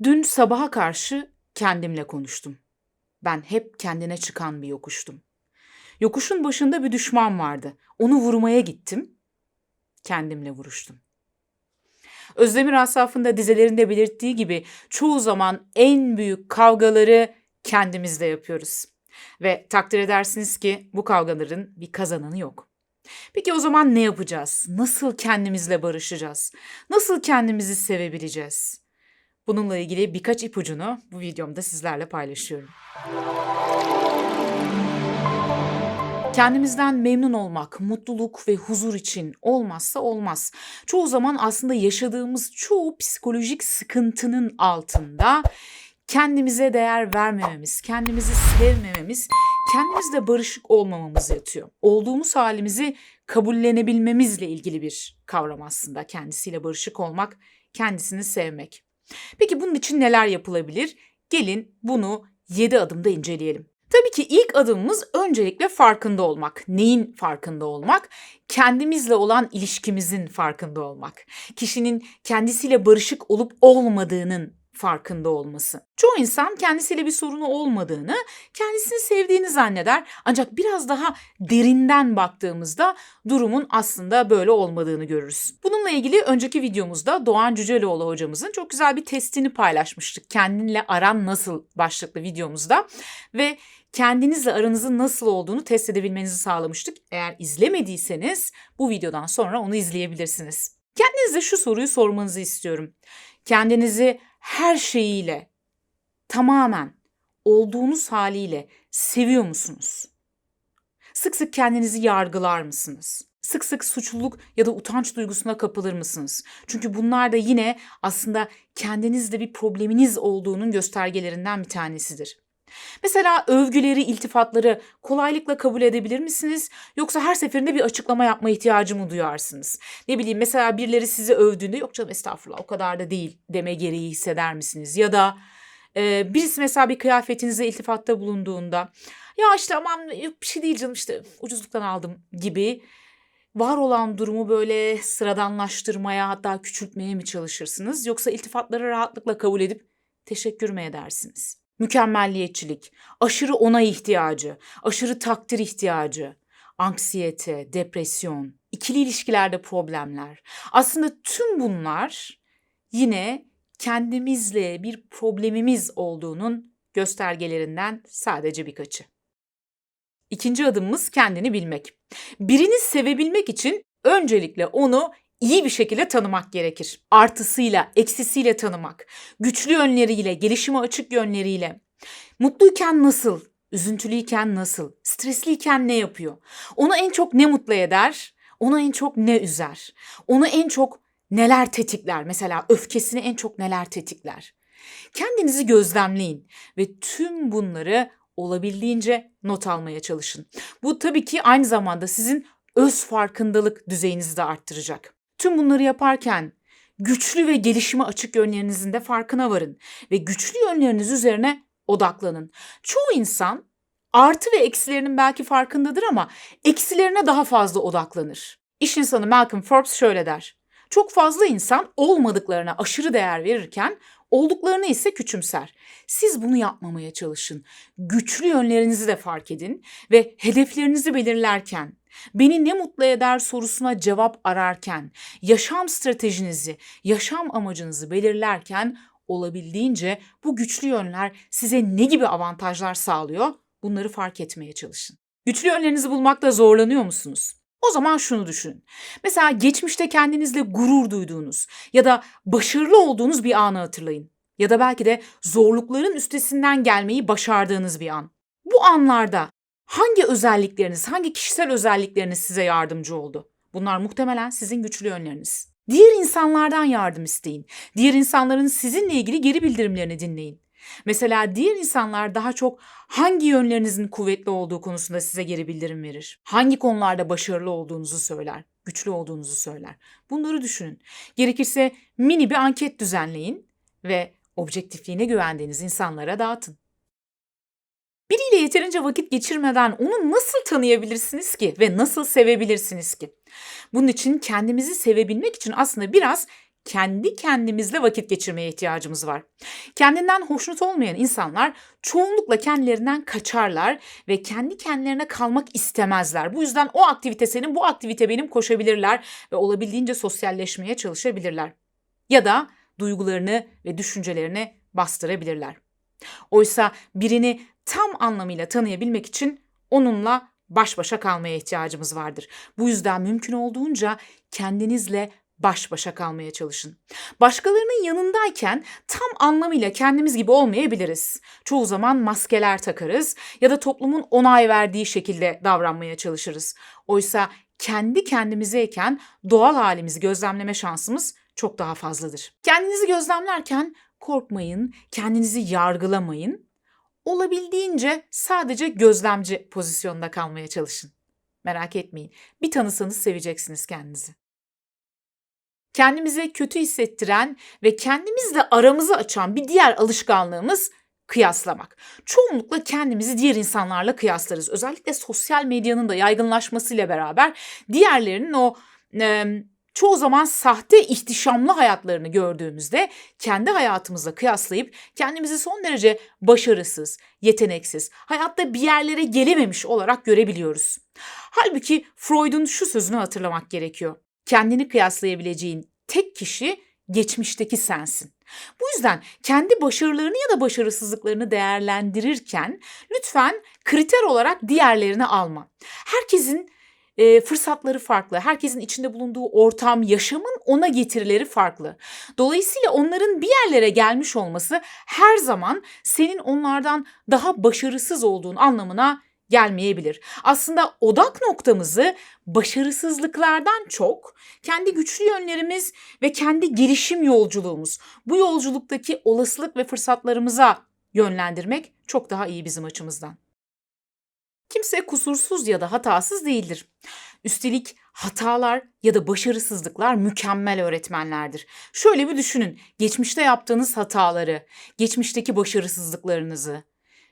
Dün sabaha karşı kendimle konuştum. Ben hep kendine çıkan bir yokuştum. Yokuşun başında bir düşman vardı. Onu vurmaya gittim, kendimle vuruştum. Özdemir Asaf'ın dizelerinde belirttiği gibi çoğu zaman en büyük kavgaları kendimizle yapıyoruz. Ve takdir edersiniz ki bu kavgaların bir kazananı yok. Peki o zaman ne yapacağız? Nasıl kendimizle barışacağız? Nasıl kendimizi sevebileceğiz? Bununla ilgili birkaç ipucunu bu videomda sizlerle paylaşıyorum. Kendimizden memnun olmak, mutluluk ve huzur için olmazsa olmaz. Çoğu zaman aslında yaşadığımız çoğu psikolojik sıkıntının altında kendimize değer vermememiz, kendimizi sevmememiz, kendimizle barışık olmamamız yatıyor. Olduğumuz halimizi kabullenebilmemizle ilgili bir kavram aslında. Kendisiyle barışık olmak, kendisini sevmek. Peki bunun için neler yapılabilir? Gelin bunu 7 adımda inceleyelim. Tabii ki ilk adımımız öncelikle farkında olmak. Neyin farkında olmak? Kendimizle olan ilişkimizin farkında olmak. Kişinin kendisiyle barışık olup olmadığının farkında olması. Çoğu insan kendisiyle bir sorunu olmadığını, kendisini sevdiğini zanneder. Ancak biraz daha derinden baktığımızda durumun aslında böyle olmadığını görürüz. Bununla ilgili önceki videomuzda Doğan Cüceloğlu hocamızın çok güzel bir testini paylaşmıştık. Kendinle aran nasıl başlıklı videomuzda ve kendinizle aranızın nasıl olduğunu test edebilmenizi sağlamıştık. Eğer izlemediyseniz bu videodan sonra onu izleyebilirsiniz. Kendinize şu soruyu sormanızı istiyorum. Kendinizi her şeyiyle, tamamen olduğunuz haliyle seviyor musunuz? Sık sık kendinizi yargılar mısınız? Sık sık suçluluk ya da utanç duygusuna kapılır mısınız? Çünkü bunlar da yine aslında kendinizde bir probleminiz olduğunun göstergelerinden bir tanesidir. Mesela övgüleri, iltifatları kolaylıkla kabul edebilir misiniz? Yoksa her seferinde bir açıklama yapma ihtiyacı mı duyarsınız? Ne bileyim mesela birileri sizi övdüğünde yok canım estağfurullah o kadar da değil deme gereği hisseder misiniz? Ya da birisi mesela bir kıyafetinize iltifatta bulunduğunda ya işte aman yok bir şey değil canım işte ucuzluktan aldım gibi var olan durumu böyle sıradanlaştırmaya hatta küçültmeye mi çalışırsınız? Yoksa iltifatları rahatlıkla kabul edip teşekkür mü edersiniz? Mükemmelliyetçilik, aşırı onay ihtiyacı, aşırı takdir ihtiyacı, anksiyete, depresyon, ikili ilişkilerde problemler. Aslında tüm bunlar yine kendimizle bir problemimiz olduğunun göstergelerinden sadece birkaçı. İkinci adımımız kendini bilmek. Birini sevebilmek için öncelikle onu iyi bir şekilde tanımak gerekir. Artısıyla, eksisiyle tanımak, güçlü yönleriyle, gelişime açık yönleriyle. Mutluyken nasıl, üzüntülüyken nasıl, stresliyken ne yapıyor? Onu en çok ne mutlu eder? Onu en çok ne üzer? Onu en çok neler tetikler? Mesela öfkesini en çok neler tetikler? Kendinizi gözlemleyin ve tüm bunları olabildiğince not almaya çalışın. Bu tabii ki aynı zamanda sizin öz farkındalık düzeyinizi de arttıracak. Tüm bunları yaparken güçlü ve gelişime açık yönlerinizin de farkına varın ve güçlü yönleriniz üzerine odaklanın. Çoğu insan artı ve eksilerinin belki farkındadır ama eksilerine daha fazla odaklanır. İş insanı Malcolm Forbes şöyle der. Çok fazla insan olmadıklarına aşırı değer verirken olduklarını ise küçümser. Siz bunu yapmamaya çalışın. Güçlü yönlerinizi de fark edin ve hedeflerinizi belirlerken, beni ne mutlu eder sorusuna cevap ararken, yaşam stratejinizi, yaşam amacınızı belirlerken olabildiğince bu güçlü yönler size ne gibi avantajlar sağlıyor? Bunları fark etmeye çalışın. Güçlü yönlerinizi bulmakta zorlanıyor musunuz? O zaman şunu düşünün. Mesela geçmişte kendinizle gurur duyduğunuz ya da başarılı olduğunuz bir anı hatırlayın. Ya da belki de zorlukların üstesinden gelmeyi başardığınız bir an. Bu anlarda hangi özellikleriniz, hangi kişisel özellikleriniz size yardımcı oldu? Bunlar muhtemelen sizin güçlü yönleriniz. Diğer insanlardan yardım isteyin. Diğer insanların sizinle ilgili geri bildirimlerini dinleyin. Mesela diğer insanlar daha çok hangi yönlerinizin kuvvetli olduğu konusunda size geri bildirim verir? Hangi konularda başarılı olduğunuzu söyler, güçlü olduğunuzu söyler? Bunları düşünün. Gerekirse mini bir anket düzenleyin ve objektifliğine güvendiğiniz insanlara dağıtın. Biriyle yeterince vakit geçirmeden onu nasıl tanıyabilirsiniz ki ve nasıl sevebilirsiniz ki? Bunun için kendimizi sevebilmek için aslında biraz kendi kendimizle vakit geçirmeye ihtiyacımız var. Kendinden hoşnut olmayan insanlar çoğunlukla kendilerinden kaçarlar ve kendi kendilerine kalmak istemezler. Bu yüzden o aktivite senin, bu aktivite benim koşabilirler ve olabildiğince sosyalleşmeye çalışabilirler. Ya da duygularını ve düşüncelerini bastırabilirler. Oysa birini tam anlamıyla tanıyabilmek için onunla baş başa kalmaya ihtiyacımız vardır. Bu yüzden mümkün olduğunca kendinizle baş başa kalmaya çalışın. Başkalarının yanındayken tam anlamıyla kendimiz gibi olmayabiliriz. Çoğu zaman maskeler takarız ya da toplumun onay verdiği şekilde davranmaya çalışırız. Oysa kendi kendimizeyken doğal halimizi gözlemleme şansımız çok daha fazladır. Kendinizi gözlemlerken korkmayın, kendinizi yargılamayın. Olabildiğince sadece gözlemci pozisyonda kalmaya çalışın. Merak etmeyin, bir tanısanız seveceksiniz kendinizi. Kendimize kötü hissettiren ve kendimizle aramızı açan bir diğer alışkanlığımız kıyaslamak. Çoğunlukla kendimizi diğer insanlarla kıyaslarız. Özellikle sosyal medyanın da yaygınlaşmasıyla beraber diğerlerinin çoğu zaman sahte ihtişamlı hayatlarını gördüğümüzde kendi hayatımızla kıyaslayıp kendimizi son derece başarısız, yeteneksiz, hayatta bir yerlere gelememiş olarak görebiliyoruz. Halbuki Freud'un şu sözünü hatırlamak gerekiyor. Kendini kıyaslayabileceğin tek kişi geçmişteki sensin. Bu yüzden kendi başarılarını ya da başarısızlıklarını değerlendirirken lütfen kriter olarak diğerlerini alma. Herkesin fırsatları farklı, herkesin içinde bulunduğu ortam, yaşamın ona getirileri farklı. Dolayısıyla onların bir yerlere gelmiş olması her zaman senin onlardan daha başarısız olduğun anlamına gelmeyebilir. Aslında odak noktamızı başarısızlıklardan çok kendi güçlü yönlerimiz ve kendi gelişim yolculuğumuz, bu yolculuktaki olasılık ve fırsatlarımıza yönlendirmek çok daha iyi bizim açımızdan. Kimse kusursuz ya da hatasız değildir. Üstelik hatalar ya da başarısızlıklar mükemmel öğretmenlerdir. Şöyle bir düşünün, geçmişte yaptığınız hataları, geçmişteki başarısızlıklarınızı.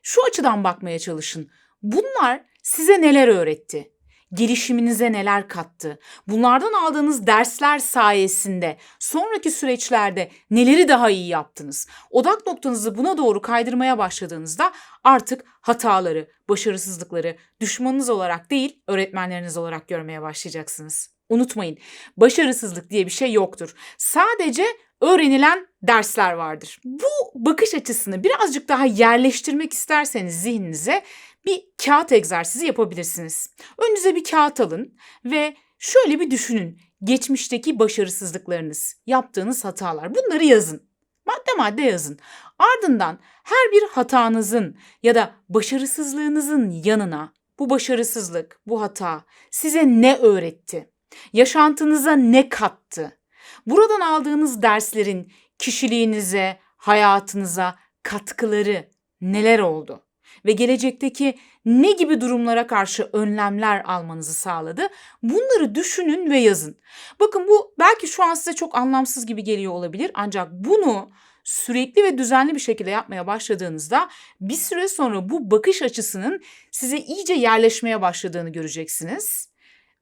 Şu açıdan bakmaya çalışın. Bunlar size neler öğretti? Gelişiminize neler kattı? Bunlardan aldığınız dersler sayesinde sonraki süreçlerde neleri daha iyi yaptınız? Odak noktanızı buna doğru kaydırmaya başladığınızda artık hataları, başarısızlıkları düşmanınız olarak değil, öğretmenleriniz olarak görmeye başlayacaksınız. Unutmayın, başarısızlık diye bir şey yoktur. Sadece öğrenilen dersler vardır. Bu bakış açısını birazcık daha yerleştirmek isterseniz zihninize bir kağıt egzersizi yapabilirsiniz. Önünüze bir kağıt alın ve şöyle bir düşünün. Geçmişteki başarısızlıklarınız, yaptığınız hatalar, bunları yazın. Madde madde yazın. Ardından her bir hatanızın ya da başarısızlığınızın yanına bu başarısızlık, bu hata size ne öğretti? Yaşantınıza ne kattı? Buradan aldığınız derslerin kişiliğinize, hayatınıza katkıları neler oldu? Ve gelecekteki ne gibi durumlara karşı önlemler almanızı sağladı? Bunları düşünün ve yazın. Bakın bu belki şu an size çok anlamsız gibi geliyor olabilir ancak bunu sürekli ve düzenli bir şekilde yapmaya başladığınızda bir süre sonra bu bakış açısının size iyice yerleşmeye başladığını göreceksiniz.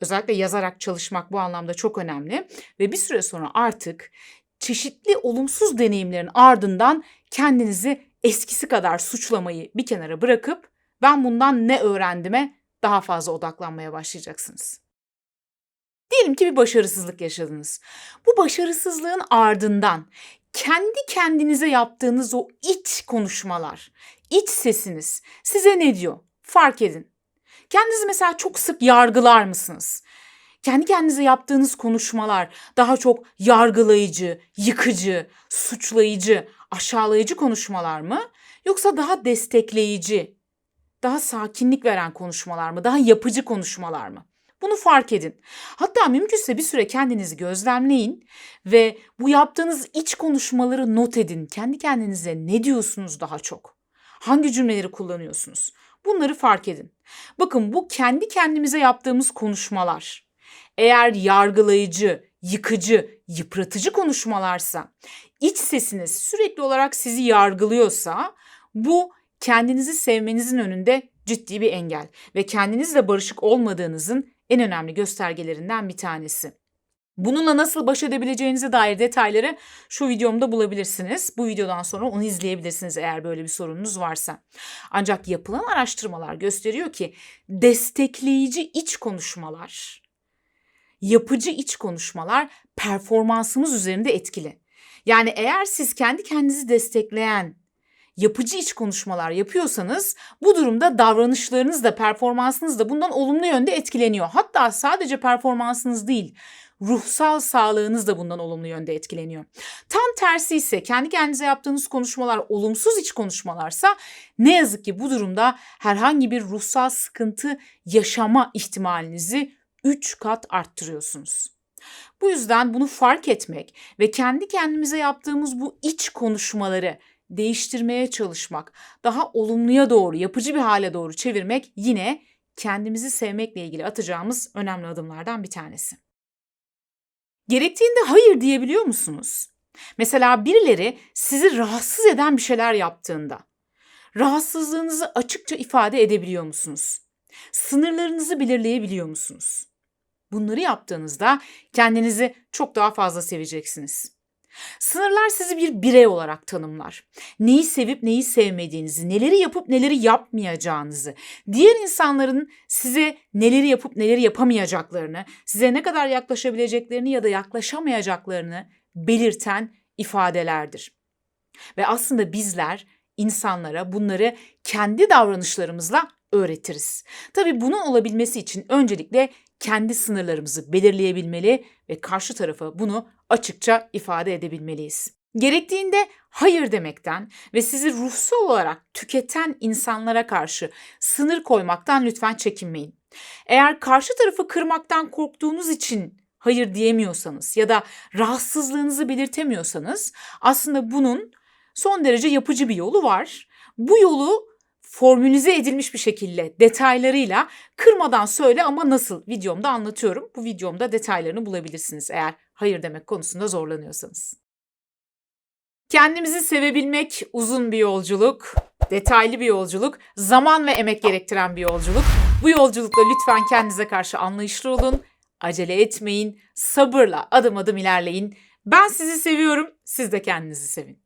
Özellikle yazarak çalışmak bu anlamda çok önemli ve bir süre sonra artık çeşitli olumsuz deneyimlerin ardından kendinizi eskisi kadar suçlamayı bir kenara bırakıp ben bundan ne öğrendime daha fazla odaklanmaya başlayacaksınız. Diyelim ki bir başarısızlık yaşadınız. Bu başarısızlığın ardından kendi kendinize yaptığınız o iç konuşmalar, iç sesiniz size ne diyor? Fark edin. Kendinizi mesela çok sık yargılar mısınız? Kendi kendinize yaptığınız konuşmalar daha çok yargılayıcı, yıkıcı, suçlayıcı, aşağılayıcı konuşmalar mı? Yoksa daha destekleyici, daha sakinlik veren konuşmalar mı? Daha yapıcı konuşmalar mı? Bunu fark edin. Hatta mümkünse bir süre kendinizi gözlemleyin ve bu yaptığınız iç konuşmaları not edin. Kendi kendinize ne diyorsunuz daha çok? Hangi cümleleri kullanıyorsunuz? Bunları fark edin. Bakın bu kendi kendimize yaptığımız konuşmalar eğer yargılayıcı, yıkıcı, yıpratıcı konuşmalarsa, iç sesiniz sürekli olarak sizi yargılıyorsa bu kendinizi sevmenizin önünde ciddi bir engel ve kendinizle barışık olmadığınızın en önemli göstergelerinden bir tanesi. Bununla nasıl baş edebileceğinize dair detayları şu videomda bulabilirsiniz. Bu videodan sonra onu izleyebilirsiniz eğer böyle bir sorununuz varsa. Ancak yapılan araştırmalar gösteriyor ki destekleyici iç konuşmalar, yapıcı iç konuşmalar performansımız üzerinde etkili. Yani eğer siz kendi kendinizi destekleyen yapıcı iç konuşmalar yapıyorsanız bu durumda davranışlarınız da performansınız da bundan olumlu yönde etkileniyor. Hatta sadece performansınız değil, ruhsal sağlığınız da bundan olumlu yönde etkileniyor. Tam tersi ise kendi kendinize yaptığınız konuşmalar olumsuz iç konuşmalarsa ne yazık ki bu durumda herhangi bir ruhsal sıkıntı yaşama ihtimalinizi 3 kat arttırıyorsunuz. Bu yüzden bunu fark etmek ve kendi kendimize yaptığımız bu iç konuşmaları değiştirmeye çalışmak, daha olumluya doğru, yapıcı bir hale doğru çevirmek yine kendimizi sevmekle ilgili atacağımız önemli adımlardan bir tanesi. Gerektiğinde hayır diyebiliyor musunuz? Mesela birileri sizi rahatsız eden bir şeyler yaptığında, rahatsızlığınızı açıkça ifade edebiliyor musunuz? Sınırlarınızı belirleyebiliyor musunuz? Bunları yaptığınızda kendinizi çok daha fazla seveceksiniz. Sınırlar sizi bir birey olarak tanımlar. Neyi sevip neyi sevmediğinizi, neleri yapıp neleri yapmayacağınızı, diğer insanların size neleri yapıp neleri yapamayacaklarını, size ne kadar yaklaşabileceklerini ya da yaklaşamayacaklarını belirten ifadelerdir. Ve aslında bizler insanlara bunları kendi davranışlarımızla öğretiriz. Tabii bunun olabilmesi için öncelikle kendi sınırlarımızı belirleyebilmeli ve karşı tarafa bunu açıkça ifade edebilmeliyiz. Gerektiğinde hayır demekten ve sizi ruhsal olarak tüketen insanlara karşı sınır koymaktan lütfen çekinmeyin. Eğer karşı tarafı kırmaktan korktuğunuz için hayır diyemiyorsanız ya da rahatsızlığınızı belirtemiyorsanız aslında bunun son derece yapıcı bir yolu var. Bu yolu formülize edilmiş bir şekilde detaylarıyla kırmadan söyle ama nasıl videomda anlatıyorum. Bu videomda detaylarını bulabilirsiniz eğer hayır demek konusunda zorlanıyorsanız. Kendimizi sevebilmek uzun bir yolculuk, detaylı bir yolculuk, zaman ve emek gerektiren bir yolculuk. Bu yolculukta lütfen kendinize karşı anlayışlı olun, acele etmeyin, sabırla adım adım ilerleyin. Ben sizi seviyorum, siz de kendinizi sevin.